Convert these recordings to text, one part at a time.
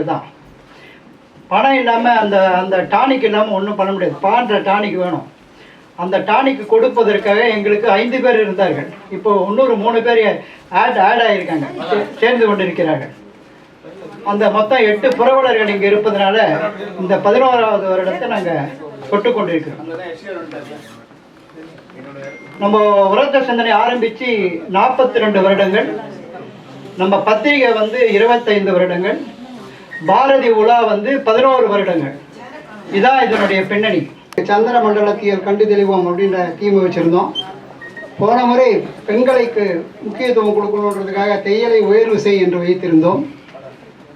தான் பணம் இல்லாமல் அந்த டானிக் இல்லாமல் ஒன்றும் பண்ண முடியாது. பான்ற டானிக் வேணும். அந்த டானிக் கொடுப்பதற்காக எங்களுக்கு 5 பேர் இருந்தார்கள். இப்போ இன்னொரு 3 பேர் ஆட் ஆகியிருக்காங்க, சேர்ந்து கொண்டிருக்கிறார்கள். அந்த மொத்தம் 8 புரவலர்கள் இங்கே இருப்பதனால இந்த 11வது வருடத்தை நாங்கள் தொட்டு கொண்டிருக்கிறோம். நம்ம உரத்த சிந்தனை ஆரம்பித்து 42 வருடங்கள், நம்ம பத்திரிகை 25 வருடங்கள், பாரதி உலா 11 வருடங்கள். இதான் இதனுடைய பின்னணி. சந்திர மண்டலத்தியல் கண்டு தெளிவோம் அப்படின்ற தீமை வச்சுருந்தோம். போன முறை பெண்களுக்கு முக்கியத்துவம் கொடுக்கணுன்றதுக்காக தையலை உயர்வு செய் என்று வைத்திருந்தோம்.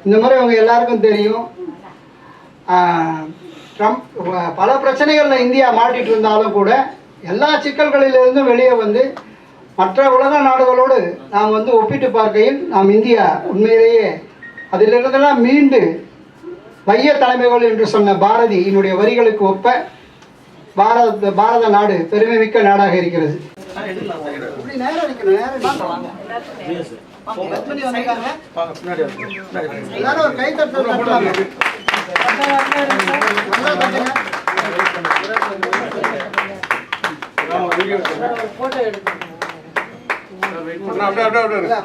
இந்த முறை அவங்க எல்லாருக்கும் தெரியும், பல பிரச்சனைகளில் இந்தியா மாட்டிகிட்டு இருந்தாலும் கூட எல்லா சிக்கல்களிலிருந்தும் வெளியே மற்ற உலக நாடுகளோடு நாம் ஒப்பிட்டு பார்க்கையில் நாம் இந்தியா உண்மையிலேயே அதிலிருந்தெல்லாம் மீண்டு மைய தலைமைகள் என்று சொன்ன பாரதியினுடைய வரிகளுக்கு ஒப்ப பாரத நாடு பெருமை மிக்க நாடாக இருக்கிறது. எல்லாரும் ஒரு கைத்தட்டல்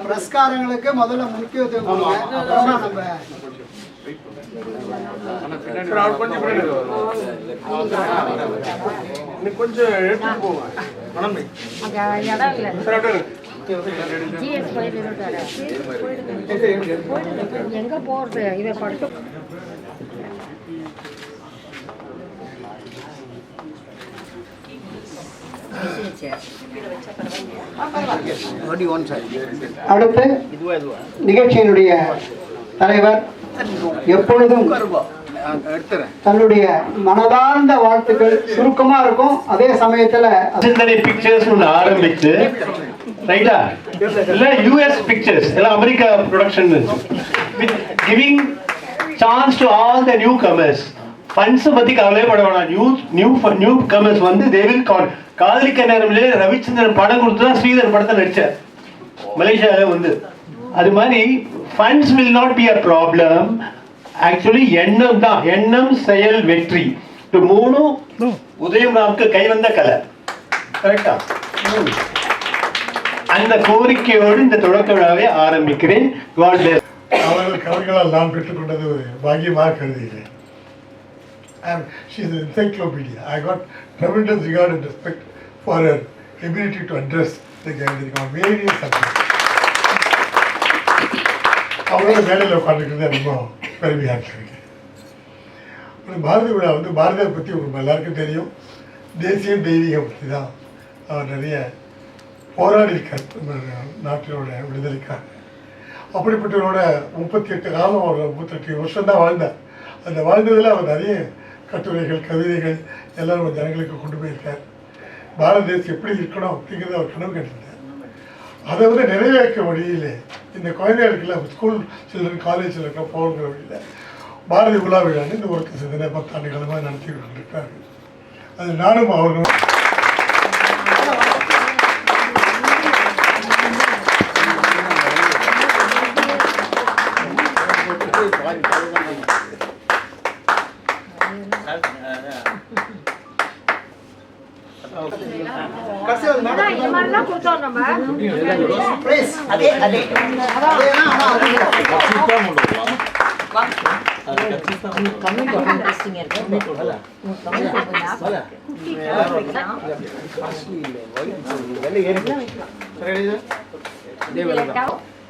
புரஸ்காரங்களுக்கு முதல்ல முக்கியத்துவம் கொடுங்க. கொஞ்சம் எங்க போறது இதை படிச்சு அடுத்து நிகழ்ச்சியினுடைய தலைவர் எப்பொழுதும் தன்னுடைய மனதார்ந்த வாழ்த்துக்கள் சுருக்கமா இருக்கும். அதே சமயத்துல சிந்தனை பிக்சர்ஸ் ஆரம்பிச்சு ரைட்டா இல்ல யூஎஸ் பிக்சர்ஸ் எல்லாம் America production with giving chance to all the new commerce. Funds பத்தி கவலையே பட வேணாம். நியூ கமர்ஸ் தே வில் காதலிக்க நேரம்ல ரவிச்சந்திரன் படம் கொடுத்து தான் ஸ்ரீதர் படத்தை நடிச்சார் மலேசியால அது மாதிரி funds will not be a problem. Actually எண்ணம் தான், எண்ணம் செயல் வெற்றி. இது மூணும் உதயம் ராமுக்கு கைவந்த கலை. கரெக்டா? அந்த கோரிக்கையோடு இந்த தொடக்க விழாவை ஆரம்பிக்கிறேன். அவர்கள் கலைகளால் நான் பெற்றுக்கொண்டது ஒரு பாக்கியமாக கருதுகிறேன். She is an encyclopedia. I got tremendous regard and respect for her ability to address the gathering on various subjects. அவங்களோட வேலையில் உட்காந்துக்கிறது ரொம்ப பெருமையாக இருக்கு. ஒரு பாரதி விழா பாரதியை பற்றி உங்களுக்கு எல்லாருக்கும் தெரியும். தேசியம் தெய்வீகம் பற்றி தான் அவர் நிறைய போராடியிருக்கார் நாட்டினோட விடுதலைக்காக. அப்படிப்பட்டவரோட 38 காலம், ஒரு 38 வருஷம் தான் வாழ்ந்தார். அந்த வாழ்ந்ததில் அவர் நிறைய கட்டுரைகள், கவிதைகள் எல்லாம் ஜனங்களுக்கு கொண்டு போயிருக்கார். பாரத தேசம் எப்படி இருக்கணும் அப்படிங்கிறத அவர் கனவு கண்டிருந்தார். அதை நிறைவேற்ற வழியில் இந்த குழந்தைகளுக்கெல்லாம் ஸ்கூல் சில்ட்ரன் காலேஜில் இருக்க போகிற வழியில் பாரதி உலா விழான்னு இந்த ஒருத்தர் சிந்தனை 10 ஆண்டு காலமாக நடத்தி கொண்டிருக்காரு. அது நானும் அவர்களும்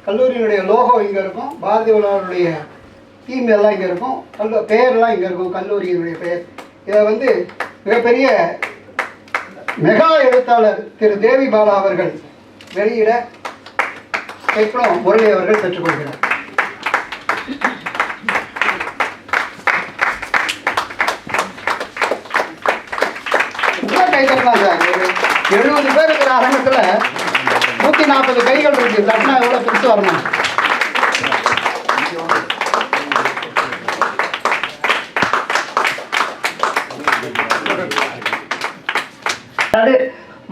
கல்லூரியினுடைய லோகோ இங்க இருக்கும், பாரதி உலகனுடைய தீம் எல்லாம் இங்க இருக்கும், பெயர்லாம் இங்க இருக்கும், கல்லூரியினுடைய பெயர். இதை மிகப்பெரிய மெகா எழுத்தாளர் திரு தேவி பாலா அவர்கள் வெளியிட கேட்கிறோம். முரளி அவர்கள் பெற்றுக்கொள்கிறார். கைதட்டலாம் சார். ஒரு 70 பேர் இருக்கிற அரங்கத்துல 140 கைகள் இருக்கு. தட்டினா எவ்வளவு பிடிச்சு வரணும்.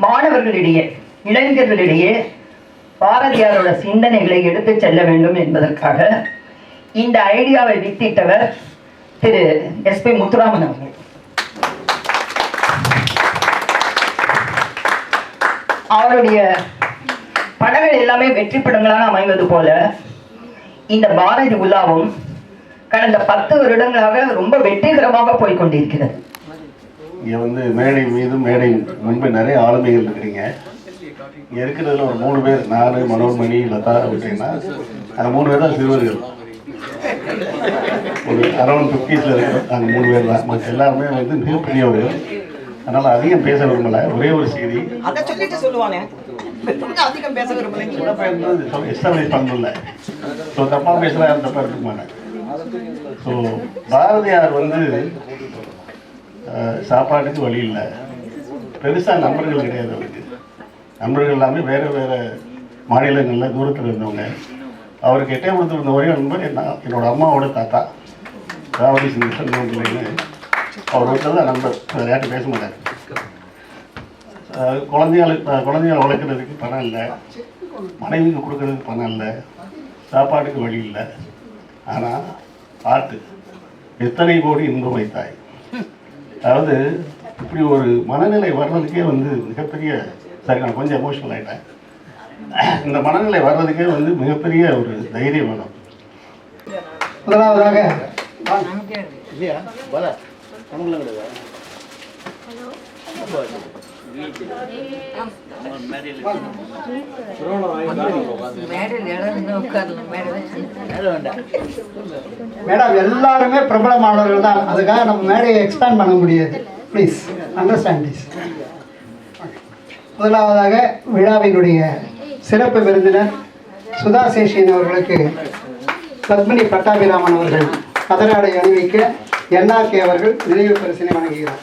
மாணவ மாணவர்களிடையே, இளைஞர்களிடையே பாரதியாரோட சிந்தனைகளை எடுத்து செல்ல வேண்டும் என்பதற்காக இந்த ஐடியாவை வித்திட்டவர் திரு SP முத்துராமன் அவர்கள். அவருடைய படங்கள் எல்லாமே வெற்றி படங்களாக அமைவது போல இந்த பாரதி உலாவும் கடந்த 10 வருடங்களாக ரொம்ப வெற்றிகரமாக போய்கொண்டிருக்கிறது. இங்கே வந்து மேடை மீது மேடை முன்பு நிறைய ஆளுமைகள் இருக்கிறீங்க. இங்கே இருக்கிறதுல ஒரு 3 பேர், நான், மனோன்மணி, லதா அப்படின்னா அந்த 3 பேர் தான் சிறுவர்கள். ஒரு அரௌண்ட் 50s இருக்கிறோம், நாங்கள் 3 பேர் தான். மற்ற எல்லாருமே வந்து மிகப்பெரியவர்கள். அதனால் அதிகம் பேச விரும்பலை. ஒரே ஒரு செய்தி எஸ்டாப்ளிஷ் பண்ணல. ஸோ தப்பாக பேசுகிறா யாரும் தப்பாக எடுத்துக்க மாட்டேன். ஸோ பாரதியார் வந்து சாப்பாட்டுக்கு வழி இல்லை, பெருசாக நண்பர்கள் கிடையாது அவருக்கு. நண்பர்கள் எல்லாமே வேறு வேறு மாநிலங்களில் தூரத்தில் இருந்தவங்க. அவருக்கு எட்டயபுரத்தில் இருந்த ஒரே நண்பர் என்னோட அம்மாவோட தாத்தா ராவடி சிங்கிறன்னு அவர் வீட்டில் தான் நண்பர். யார்ட்டும் பேச மாட்டார். குழந்தைகளை வளர்க்குறதுக்கு பணம் இல்லை, மனைவிக்கு கொடுக்கறதுக்கு பணம் இல்லை, சாப்பாட்டுக்கு வழி இல்லை. ஆனால் பாட்டு எத்தனை கோடி இன்பம் வைத்தாய். அதாவது இப்படி ஒரு மனநிலை வர்றதுக்கே வந்து மிகப்பெரிய, சரி நான் கொஞ்சம் எமோஷனல் ஆகிட்டேன். இந்த மனநிலை வர்றதுக்கே வந்து மிகப்பெரிய ஒரு தைரியம் வேணும். முதலாவதாக மேடம் எல்லாருமே பிரபலமானவர்கள் தான், அதுக்காக நம்ம மேடையை எக்ஸ்பேண்ட் பண்ண முடியாது. Please understand this. முதலாவதாக விழாவினுடைய சிறப்பு விருந்தினர் சுதா சேஷியன் அவர்களுக்கு பத்மினி பட்டாபிராமன் அவர்கள் கதராடை அணிவிக்க NRK அவர்கள் நினைவு பரிசினை வழங்குகிறார்.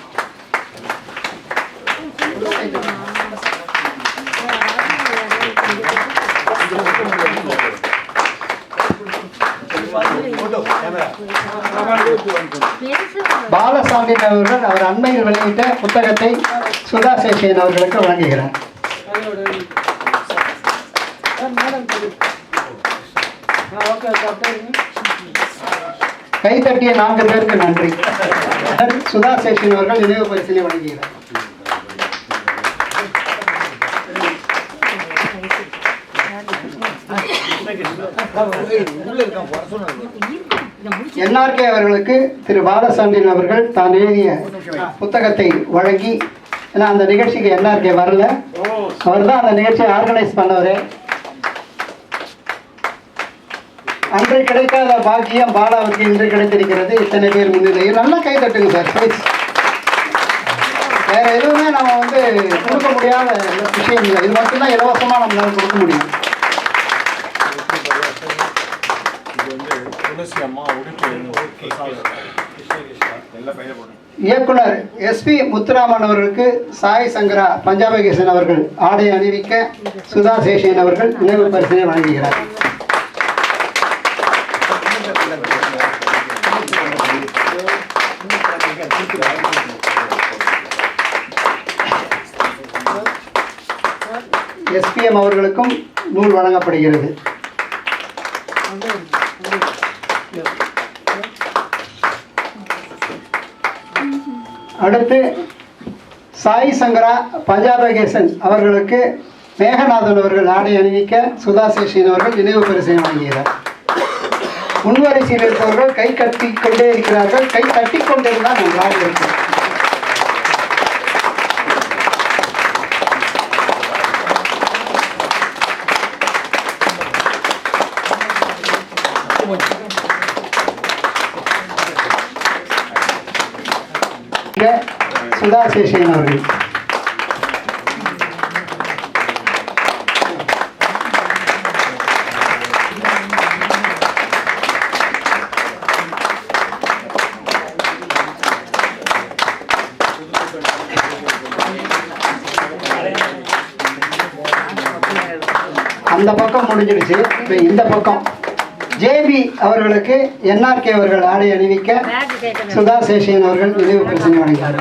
பாலசாமி அவர்கள் அவர் அண்மையில் வெளியிட்ட புத்தகத்தை சுதா சேஷியன் அவர்களுக்கு வழங்குகிறார். கைத்தட்டிய 4 பேருக்கு நன்றி. சுதா சேஷியன் அவர்கள் நினைவு பரிசினை வழங்குகிறார். NRK அவர்களுக்கு திரு பாலசாண்டியன் அவர்கள் தான் எழுதிய புத்தகத்தை வழங்கி, ஏன்னா அந்த நிகழ்ச்சிக்கு NRK வரல, அவர் தான் அந்த நிகழ்ச்சியை ஆர்கனைஸ் பண்ணவர். அன்று கிடைக்காத பாக்கியம் பாலாவுக்கு இன்று கிடைத்திருக்கிறது. இத்தனை பேர் முன்னிலையில் நல்லா கை தட்டுங்க சார் ப்ளீஸ். வேற எதுவுமே நம்ம வந்து கொடுக்க முடியாத விஷயம் இல்லை, இது மட்டும்தான் இலவசமாக நம்மளால கொடுக்க முடியும். இயக்குனர் SP முத்துராமன் அவர்களுக்கு சாய் சங்கரா பஞ்சாபகேசன் அவர்கள் ஆடை அணிவிக்க சுதா சேஷியன் அவர்கள் நினைவு பரிசினை வழங்குகிறார். SPM அவர்களுக்கும் நூல் வழங்கப்படுகிறது. அடுத்து சாய் சங்கரா பஞ்சாபகேசன் அவர்களுக்கு மேகநாதன் அவர்கள் ஆடை அணிவிக்க சுதா சேஷியன் அவர்கள் நினைவு பரிசினை வழங்குகிறார். முன்வரிசையில் இருப்பவர்கள் கை கட்டி கொண்டே இருக்கிறார்கள். கை தட்டி கொண்டிருந்தால் நன்றாக இருக்கும். சுதா சேஷியன் அவர்கள். அந்த பக்கம் முடிஞ்சிடுச்சு. இந்த பக்கம் JB அவர்களுக்கு NRK அவர்கள் ஆடை அணிவிக்க சுதா சேஷியன் அவர்கள் நினைவு பரிசினை வழங்கினார்.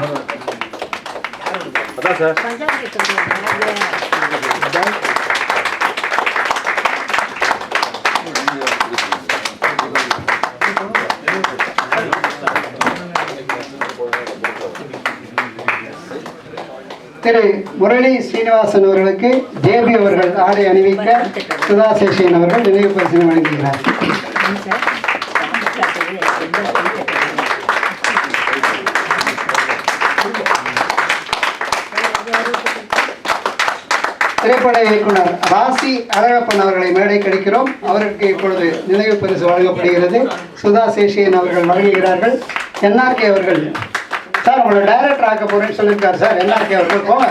திரு முரளி ஸ்ரீனிவாசன் அவர்களுக்கு ஜேபி அவர்கள் ஆடை அணிவிக்க சுதா சேஷன் அவர்கள் நினைவு பரிசு வழங்குகிறார். திரைப்பட இயக்குனர் ராசி அழகப்பன் அவர்களை மேடை கிடைக்கிறோம். அவருக்கு இப்பொழுது நினைவு பரிசு வழங்கப்படுகிறது. சுதா சேஷியன் அவர்கள் வழங்குகிறார்கள். என்ஆர்கே அவர்கள் சார் உங்களை டைரக்டர் ஆக்க போறேன்னு சொல்லியிருக்காரு சார். என்ஆர்கே அவர்கள் போங்க,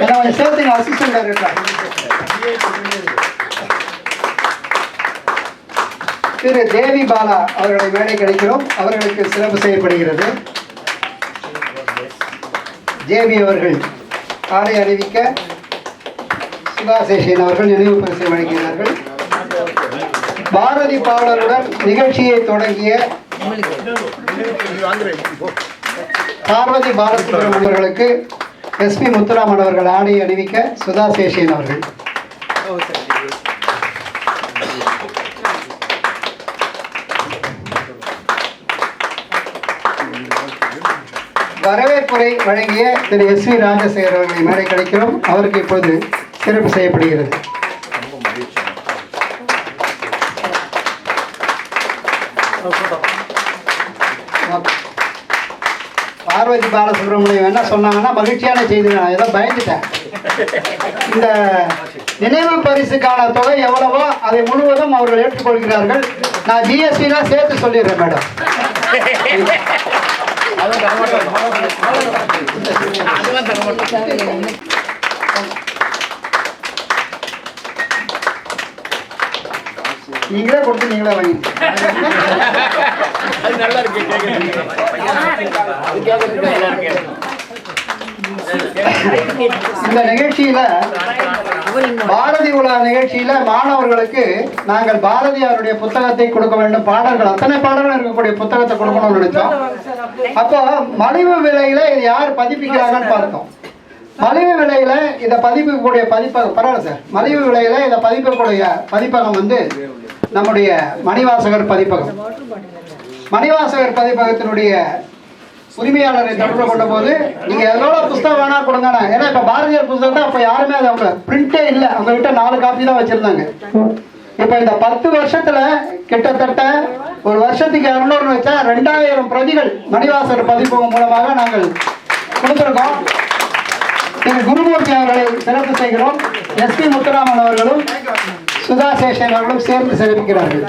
என்ன சேர்த்துங்க அசிஸ்டன்ட் டைரக்டர். திரு தேவி பாலா அவர்களை மேடை கிடைக்கிறோம். அவர்களுக்கு சிறப்பு செய்யப்படுகிறது. ஜேபி அவர்கள் ஆடை அறிவிக்க சுதா சேஷன் அவர்கள் நினைவு பரிசு வழங்குகிறார்கள். பாரதி பாடலுடன் நிகழ்ச்சியை தொடங்கிய பார்வதி பாலசுப்ரமணியம் அவர்களுக்கு SP முத்துராமன் அவர்கள் ஆடை அணிவிக்க சுதா சேஷன் அவர்கள். வரவேற்புரை வழங்கிய திரு SV ராஜசேகர் அவர்களை மேடை கிடைக்கிறோம். அவருக்கு இப்போது சிறப்பு செய்யப்படுகிறது. பார்வதி பாலசுப்ரமணியம் என்ன சொன்னாங்கன்னா மகிழ்ச்சியான செய்தி. நான் ஏதோ பயந்துட்டேன். இந்த நினைவு பரிசுக்கான தொகை எவ்வளவோ அதை முழுவதும் அவர்கள் ஏற்றுக்கொள்கிறார்கள். நான் GST தான் சேர்த்து சொல்லிடுறேன் மேடம். நீங்களே கொடுத்து நீங்களே வாங்கி. இந்த நிகழ்ச்சியில பாரதி உலா நிகழ்ச்சியில மாணவர்களுக்கு நாங்கள் பாரதியாருடைய புத்தகத்தை கொடுக்க வேண்டும். பாடல்கள் அத்தனை பாடல்கள் இருக்கக்கூடிய புத்தகத்தை கொடுக்கணும்னு நினைச்சோம். அப்போ மலிவு விலையில இது யார் பதிப்பிக்கிறாங்கன்னு பார்த்தோம். மலிவு விலையில இதை பதிப்பிக்கக்கூடிய பதிப்பகம் பரவாயில்ல சார். மலிவு விலையில இதை பதிப்பிக்கக்கூடிய பதிப்பகம் வந்து நம்முடைய மணிவாசகர் பதிப்பகம். மணிவாசகர் பதிப்பகத்தினுடைய உரிமையாளரை தொடர்பு கொண்ட போது நீங்க எதோட புத்தகம் வேணா கொடுங்க. ஏன்னா இப்ப பாரதியார் புத்தகம் தான் அப்ப யாருமே அது அவங்க பிரிண்டே இல்லை. அவங்க கிட்ட 4 காப்பி தான் வச்சிருந்தாங்க. இப்ப இந்த 10 வருஷத்துல கிட்டத்தட்ட ஒரு வருஷத்துக்கு 200 வச்சா 2000 பிரதிகள் மணிவாசகர் பதிப்பகம் மூலமாக நாங்கள் கொடுத்திருக்கோம். திரு குருமூர்த்தி அவர்களை சிறப்பு செய்கிறோம். SP முத்துராமன் அவர்களும் சுதா சேஷன் அவர்களும் சேர்ந்து சிறப்பிக்கிறார்கள்.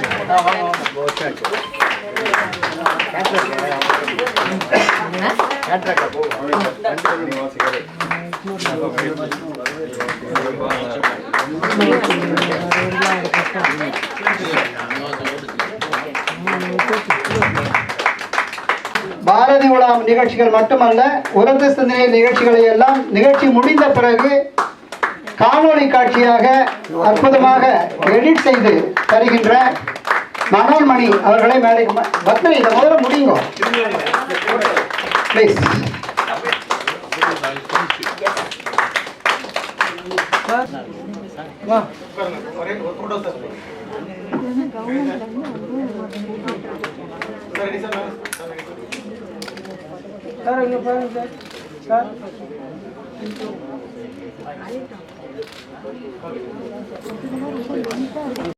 பாரதி உலா நிகழ்ச்சிகள் மட்டுமல்ல, உரத்து சிந்தனை நிகழ்ச்சிகளை எல்லாம் நிகழ்ச்சி முடிந்த பிறகு காணொளி காட்சியாக அற்புதமாக எடிட் செய்து தருகின்ற மனோன்மணி அவர்களை மேடைக்கு பத்மனி இதை முதல்ல முடியுங்க ப்ளீஸ். சார் இங்க பாருங்க சார். சார்